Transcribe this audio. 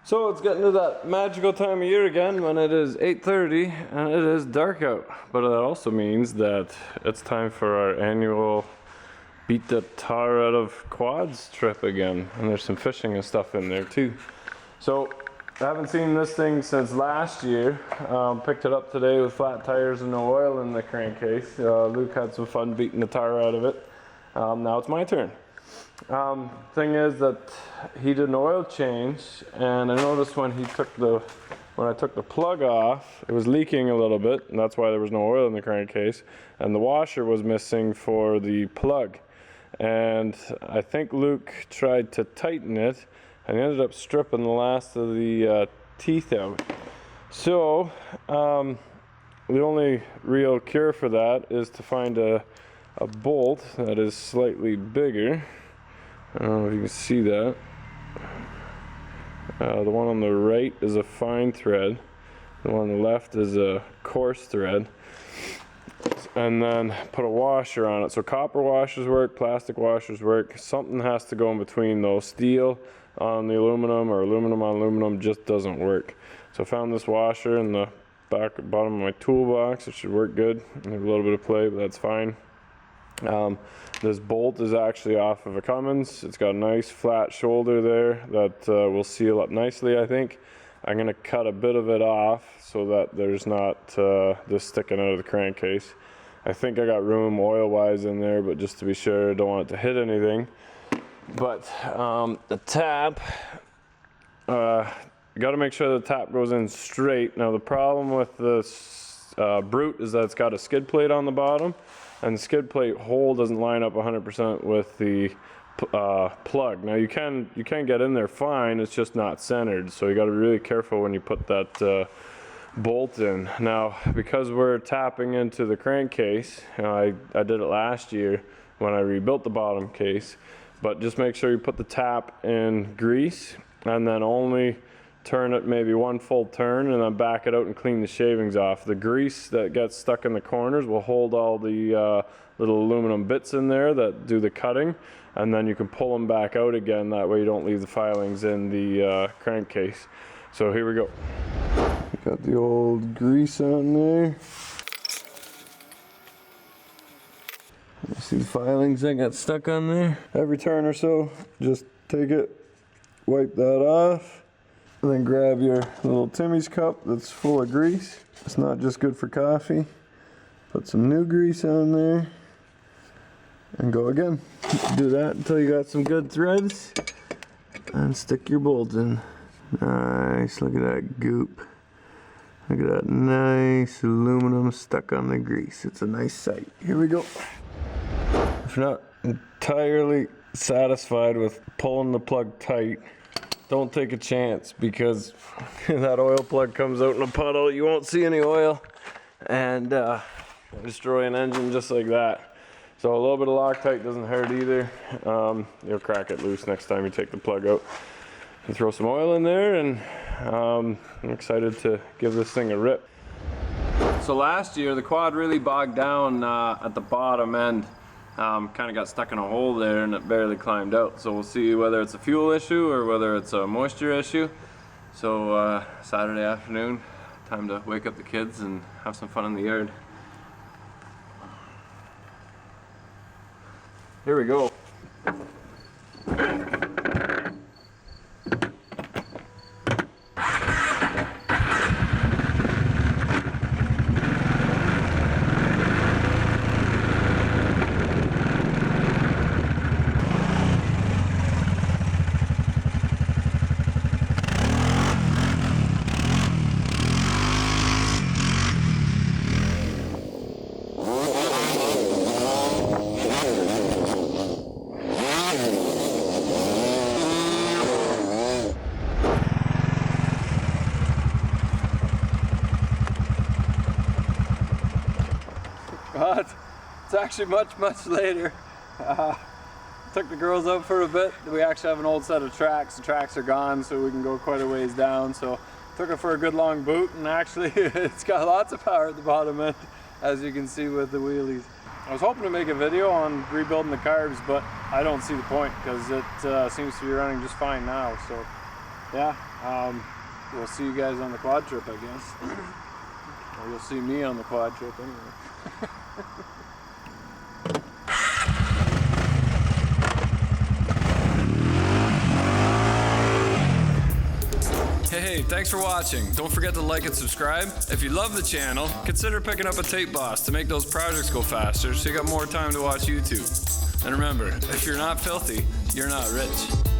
So it's getting to that magical time of year again when it is 8:30 and it is dark out. But that also means that it's time for our annual beat the tar out of quads trip again. And there's some fishing and stuff in there too. So I haven't seen this thing since last year. Picked it up today with flat tires and no oil in the crankcase. Luke had some fun beating the tar out of it. Now it's my turn. Thing is that he did an oil change, and I noticed when I took the plug off, it was leaking a little bit, and that's why there was no oil in the crankcase, and the washer was missing for the plug. And I think Luke tried to tighten it, and he ended up stripping the last of the teeth out. So the only real cure for that is to find a bolt that is slightly bigger. I don't know if you can see that. The one on the right is a fine thread. The one on the left is a coarse thread. And then put a washer on it. So copper washers work, plastic washers work. Something has to go in between those. Steel on the aluminum or aluminum on aluminum just doesn't work. So I found this washer in the bottom of my toolbox. It should work good. I have a little bit of play, but that's fine. This bolt is actually off of a Cummins. It's got a nice flat shoulder there that will seal up nicely, I think. I'm going to cut a bit of it off so that there's not this sticking out of the crankcase. I think I got room oil-wise in there, but just to be sure, I don't want it to hit anything. But the tap, you got to make sure the tap goes in straight. Now the problem with this Brute is that it's got a skid plate on the bottom, and the skid plate hole doesn't line up 100% with the plug. Now you can get in there fine, it's just not centered, so you got to be really careful when you put that bolt in. Now because we're tapping into the crankcase, I did it last year when I rebuilt the bottom case, but just make sure you put the tap in grease and then only turn it maybe one full turn and then back it out and clean the shavings off. The grease that gets stuck in the corners will hold all the little aluminum bits in there that do the cutting, and then you can pull them back out again. That way you don't leave the filings in the crankcase. So here we go. Got the old grease on there. You see the filings that got stuck on there? Every turn or so, just take it, wipe that off. And then grab your little Timmy's cup that's full of grease. It's not just good for coffee. Put some new grease on there and go again. Do that until you got some good threads and stick your bolt in. Nice, look at that goop. Look at that nice aluminum stuck on the grease. It's a nice sight. Here we go. If you're not entirely satisfied with pulling the plug tight, don't take a chance, because that oil plug comes out in a puddle, you won't see any oil, and destroy an engine just like that. So a little bit of Loctite doesn't hurt either. You'll crack it loose next time you take the plug out. And throw some oil in there, and I'm excited to give this thing a rip. So last year the quad really bogged down at the bottom end. Kind of got stuck in a hole there and it barely climbed out. So we'll see whether it's a fuel issue or whether it's a moisture issue. So Saturday afternoon, time to wake up the kids and have some fun in the yard. Here we go. It's actually much later. Took the girls out for a bit. We actually have an old set of tracks. The tracks are gone, so we can go quite a ways down. So took it for a good long boot, and actually it's got lots of power at the bottom end, as you can see with the wheelies. I was hoping to make a video on rebuilding the carbs, but I don't see the point because it seems to be running just fine now. So yeah, We'll see you guys on the quad trip, I guess. Or you'll see me on the quad trip anyway. Hey, thanks for watching. Don't forget to like and subscribe. If you love the channel, consider picking up a tape boss to make those projects go faster so you got more time to watch YouTube. And remember, if you're not filthy, you're not rich.